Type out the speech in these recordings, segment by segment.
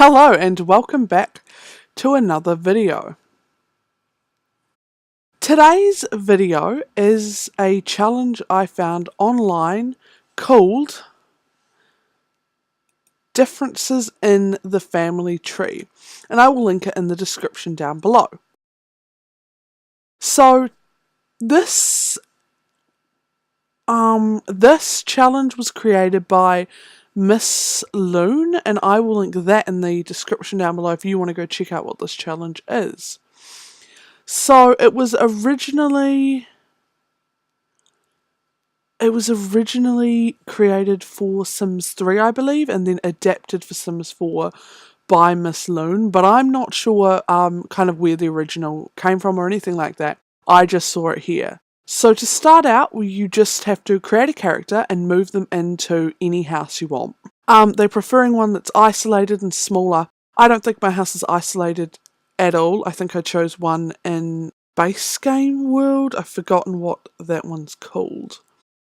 Hello and welcome back to another video. Today's video is a challenge I found online called Differences in the Family Tree, and I will link it in the description down below. So this challenge was created by Miss Loon, and I will link that in the description down below if you want to go check out what this challenge is. So it was originally created for Sims 3, I believe, and then adapted for Sims 4 by Miss Loon, but I'm not sure kind of where the original came from or anything like that. I just saw it here. So to start out, you just have to create a character and move them into any house you want. They're preferring one that's isolated and smaller. I don't think my house is isolated at all. I think I chose one in Base Game World. I've forgotten what that one's called.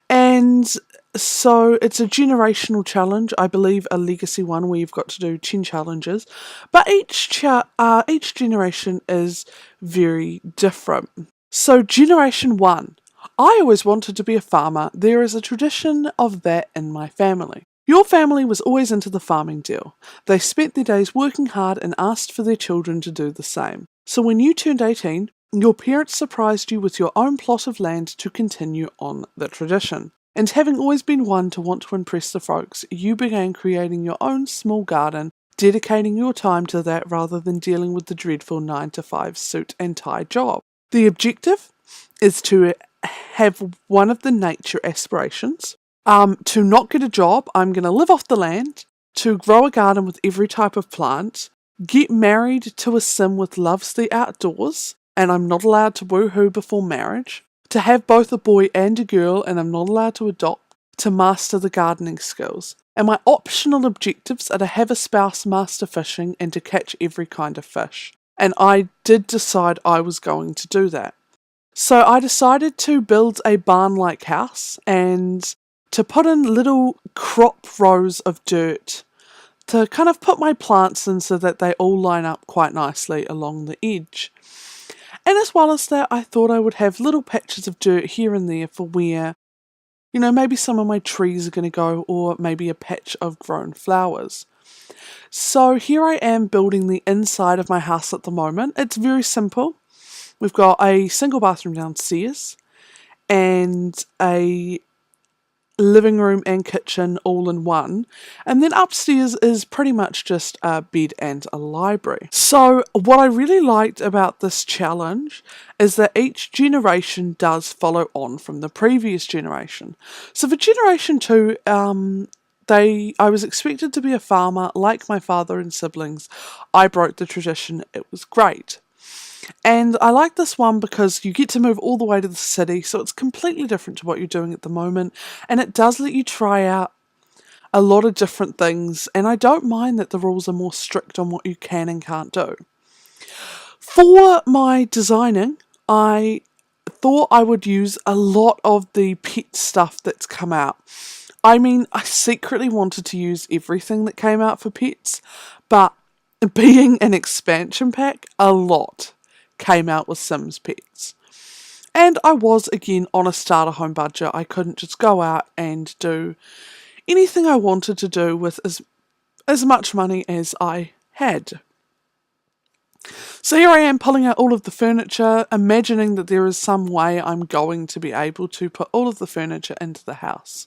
And so it's a generational challenge, I believe a legacy one where you've got to do 10 challenges. But each generation is very different. So Generation 1. I always wanted to be a farmer. There is a tradition of that in my family. Your family was always into the farming deal. They spent their days working hard and asked for their children to do the same. So when you turned 18, your parents surprised you with your own plot of land to continue on the tradition. And having always been one to want to impress the folks, you began creating your own small garden, dedicating your time to that rather than dealing with the dreadful 9-to-5 suit and tie job. The objective is to have one of the nature aspirations. To not get a job, I'm going to live off the land, to grow a garden with every type of plant, get married to a sim with loves the outdoors, and I'm not allowed to woohoo before marriage, to have both a boy and a girl, and I'm not allowed to adopt, to master the gardening skills. And my optional objectives are to have a spouse master fishing and to catch every kind of fish. And I did decide I was going to do that. So I decided to build a barn-like house and to put in little crop rows of dirt to kind of put my plants in so that they all line up quite nicely along the edge. And as well as that, I thought I would have little patches of dirt here and there for where, maybe some of my trees are going to go, or maybe a patch of grown flowers. So here I am building the inside of my house at the moment. It's very simple. We've got a single bathroom downstairs and a living room and kitchen all in one. And then upstairs is pretty much just a bed and a library. So what I really liked about this challenge is that each generation does follow on from the previous generation. So for Generation 2, I was expected to be a farmer like my father and siblings. I broke the tradition. It was great. And I like this one because you get to move all the way to the city, so it's completely different to what you're doing at the moment, and it does let you try out a lot of different things, and I don't mind that the rules are more strict on what you can and can't do. For my designing, I thought I would use a lot of the pet stuff that's come out. I mean, I secretly wanted to use everything that came out for pets, but being an expansion pack, a lot came out with Sims Pets. And I was, again, on a starter home budget. I couldn't just go out and do anything I wanted to do with as much money as I had. So here I am pulling out all of the furniture, imagining that there is some way I'm going to be able to put all of the furniture into the house.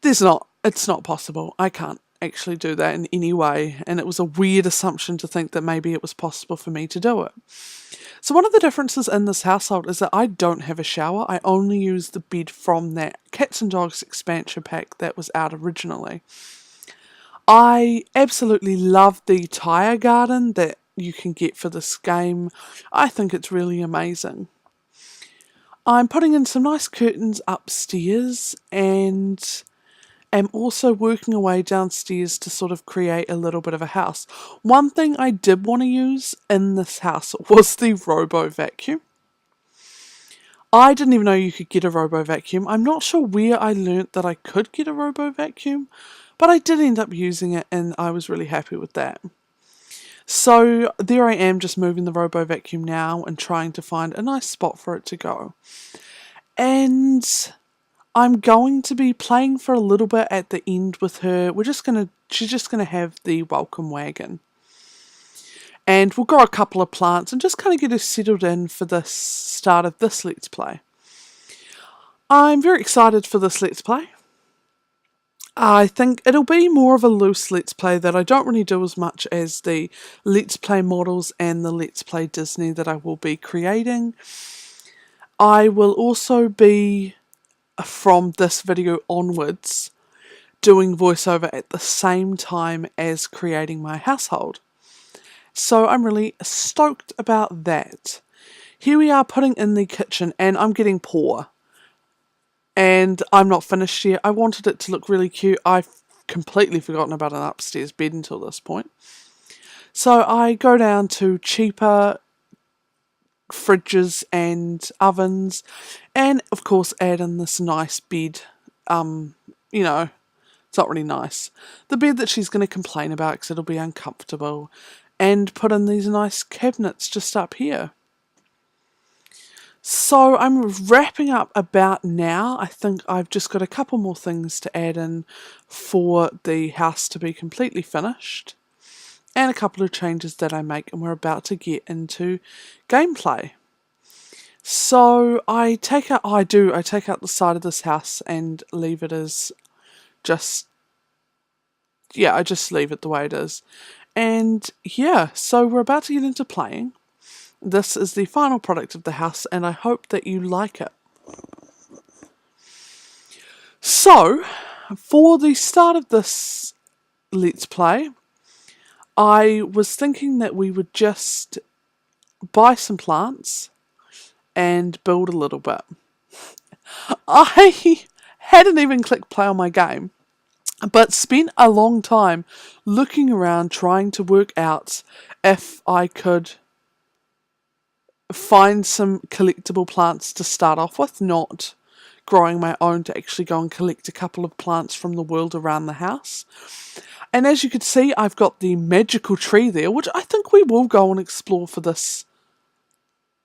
It's not possible. I can't actually do that in any way, and it was a weird assumption to think that maybe it was possible for me to do it. So one of the differences in this household is that I don't have a shower. I only use the bed from that Cats and Dogs expansion pack that was out originally. I absolutely love the tire garden that you can get for this game. I think it's really amazing. I'm putting in some nice curtains upstairs, and am also working away downstairs to sort of create a little bit of a house. One thing I did want to use in this house was the Robo Vacuum. I didn't even know you could get a Robo Vacuum. I'm not sure where I learnt that I could get a Robo Vacuum, but I did end up using it and I was really happy with that. So there I am, just moving the Robo Vacuum now and trying to find a nice spot for it to go. And I'm going to be playing for a little bit at the end with her. She's just gonna have the welcome wagon. And we'll grow a couple of plants and just kind of get her settled in for this start of this Let's Play. I'm very excited for this Let's Play. I think it'll be more of a loose Let's Play that I don't really do as much as the Let's Play models and the Let's Play Disney that I will be creating. I will also be, from this video onwards, doing voiceover at the same time as creating my household. So I'm really stoked about that. Here we are putting in the kitchen and I'm getting poor. And I'm not finished yet. I wanted it to look really cute. I've completely forgotten about an upstairs bed until this point. So I go down to cheaper fridges and ovens and of course add in this nice bed. You know, it's not really nice. The bed that she's going to complain about because it'll be uncomfortable. And put in these nice cabinets just up here. So I'm wrapping up about now. I think I've just got a couple more things to add in for the house to be completely finished. And a couple of changes that I make, and we're about to get into gameplay. So I take out the side of this house and leave it as I just leave it the way it is. And yeah, so we're about to get into playing. This is the final product of the house and I hope that you like it. So, for the start of this Let's Play, I was thinking that we would just buy some plants and build a little bit. I hadn't even clicked play on my game, but spent a long time looking around trying to work out if I could find some collectible plants to start off with, not growing my own, to actually go and collect a couple of plants from the world around the house. And as you can see, I've got the magical tree there, which I think we will go and explore for this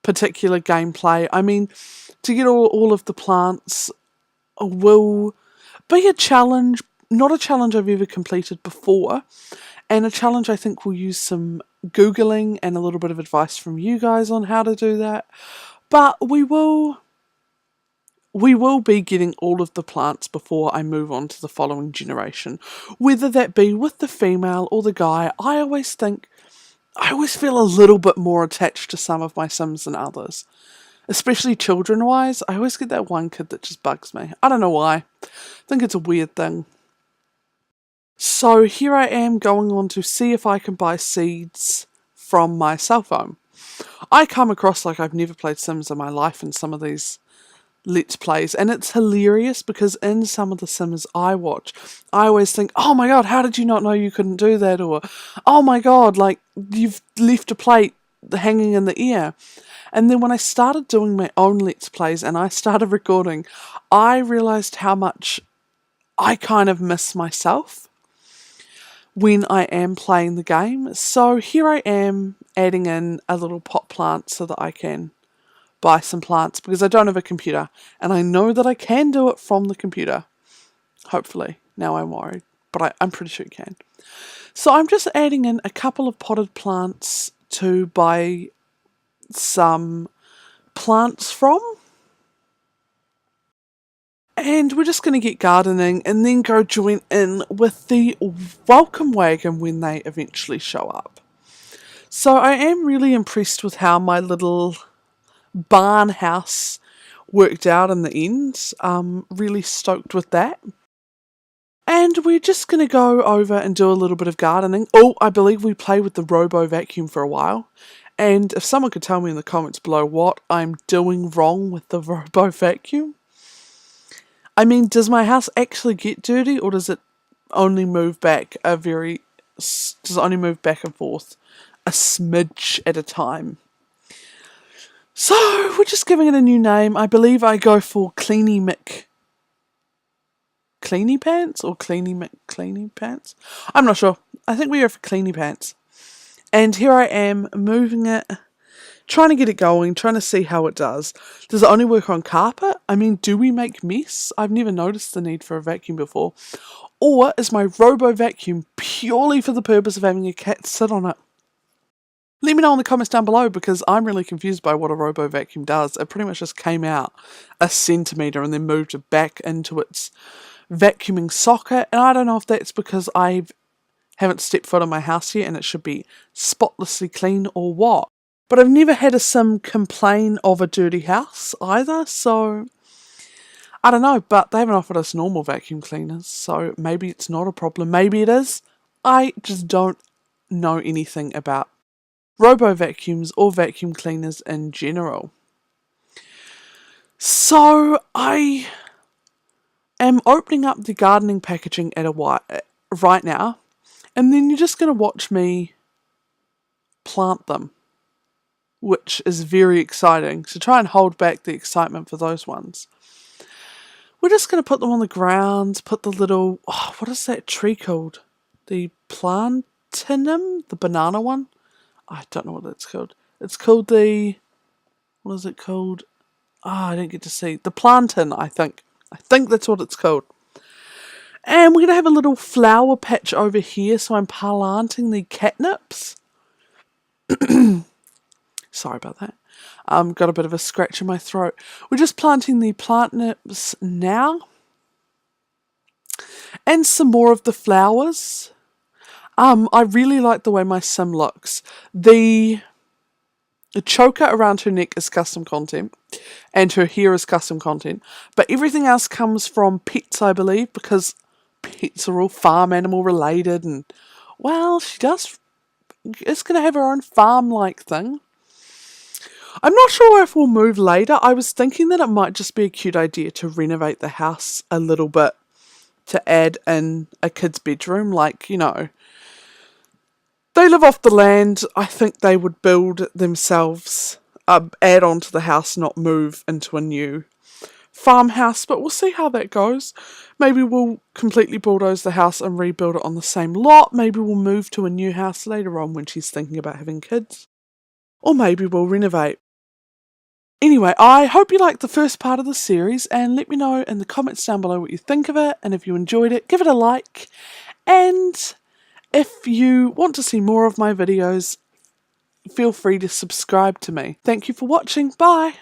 particular gameplay. I mean, to get all of the plants will be a challenge, not a challenge I've ever completed before, and a challenge I think will use some Googling and a little bit of advice from you guys on how to do that. But we will be getting all of the plants before I move on to the following generation. Whether that be with the female or the guy, I always feel a little bit more attached to some of my Sims than others. Especially children-wise, I always get that one kid that just bugs me. I don't know why. I think it's a weird thing. So here I am going on to see if I can buy seeds from my cell phone. I come across like I've never played Sims in my life in some of these Let's Plays, and it's hilarious because in some of the Sims I watch, I always think, oh my god, how did you not know you couldn't do that? Or, oh my god, like, you've left a plate hanging in the air. And then when I started doing my own Let's Plays and I started recording, I realised how much I kind of miss myself when I am playing the game. So here I am adding in a little pot plant so that I can buy some plants because I don't have a computer and I know that I can do it from the computer. Hopefully. Now I'm worried, but I'm pretty sure you can. So I'm just adding in a couple of potted plants to buy some plants from. And we're just going to get gardening and then go join in with the welcome wagon when they eventually show up. So I am really impressed with how my little barn house worked out in the end. Really stoked with that. And we're just going to go over and do a little bit of gardening. Oh, I believe we played with the Robo Vacuum for a while. And if someone could tell me in the comments below what I'm doing wrong with the Robo Vacuum. I mean, does my house actually get dirty, or does it only move back and forth a smidge at a time? So we're just giving it a new name. I believe I go for Cleany Mick cleany pants or cleany pants. I'm not sure. I think we are for cleany pants. And here I am moving it, trying to get it going, trying to see how it does. Does it only work on carpet? I mean, do we make mess? I've never noticed the need for a vacuum before. Or is my robo vacuum purely for the purpose of having a cat sit on it? Let me know in the comments down below, because I'm really confused by what a robo vacuum does. It pretty much just came out a centimetre and then moved it back into its vacuuming socket. And I don't know if that's because I haven't stepped foot in my house yet and it should be spotlessly clean or what. But I've never had a sim complain of a dirty house either, so I don't know. But they haven't offered us normal vacuum cleaners, so maybe it's not a problem. Maybe it is. I just don't know anything about robo vacuums or vacuum cleaners in general. So I am opening up the gardening packaging right now, and then you're just going to watch me plant them, which is very exciting. So try and hold back the excitement for those ones. We're just going to put them on the ground, put the little, what is that tree called? The plantinum, the banana one? I don't know what that's called. It's called the, what is it called? I didn't get to see. The plantain, I think. I think that's what it's called. And we're going to have a little flower patch over here, so I'm planting the catnips. Sorry about that. Got a bit of a scratch in my throat. We're just planting the plantnips now. And some more of the flowers. I really like the way my sim looks. The choker around her neck is custom content, and her hair is custom content, but everything else comes from pets, I believe, because pets are all farm animal related, and, well, she is going to have her own farm-like thing. I'm not sure if we'll move later. I was thinking that it might just be a cute idea to renovate the house a little bit, to add in a kid's bedroom, like, you know, they live off the land. I think they would build themselves, add on to the house, not move into a new farmhouse, but we'll see how that goes. Maybe we'll completely bulldoze the house and rebuild it on the same lot. Maybe we'll move to a new house later on when she's thinking about having kids. Or maybe we'll renovate. Anyway, I hope you liked the first part of the series, and let me know in the comments down below what you think of it, and if you enjoyed it, give it a like. And if you want to see more of my videos, feel free to subscribe to me. Thank you for watching. Bye!